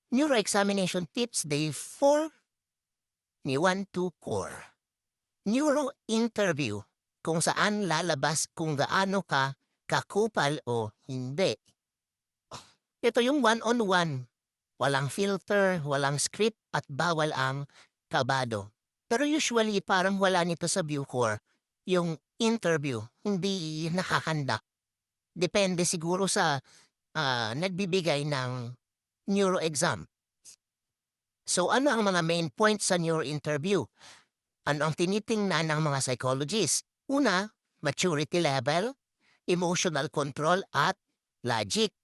Neuroexamination tips day 4 ni 1-2 core. Neuro interview, kung saan lalabas kung gaano ka kakupal o hindi. Ito yung one-on-one. Walang filter, walang script at bawal ang kabado. Pero usually parang wala nito sa Bucor. Yung interview, hindi nakahanda. Depende siguro sa nagbibigay ng neuro exam. So ano ang mga main points sa neuro interview? Ano ang tinitingnan ng mga psychologists? Una, maturity level, emotional control at logic.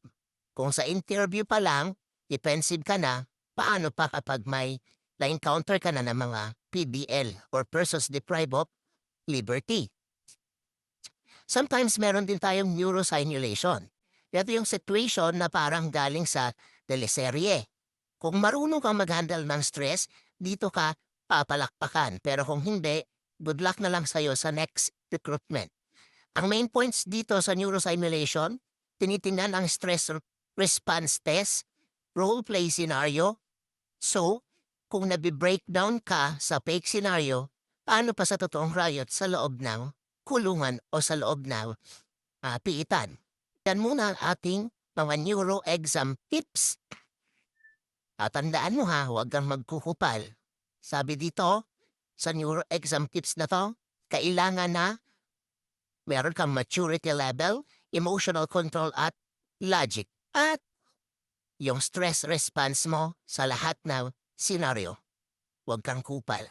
Kung sa interview pa lang, defensive ka na, paano pa kapag may na-encounter ka na ng mga PDL or persons deprived of liberty? Sometimes meron din tayong neurosimulation. Ito yung situation na parang galing sa teleserye. Kung marunong kang mag-handle ng stress, dito ka papalakpakan. Pero kung hindi, good luck na lang sa'yo sa next recruitment. Ang main points dito sa neurosimulation, tinitingnan ang stress response test, role play scenario. So, kung nabi-breakdown ka sa fake scenario, paano pa sa totoong riot sa loob ng kulungan o sa loob ng piitan? Yan muna ang ating mga neuro exam tips. Tandaan mo ha, huwag kang magkukupal. Sabi dito, sa neuro exam tips na to, kailangan na meron kang maturity level, emotional control at logic. At yung stress response mo sa lahat ng scenario. Huwag kang kupal.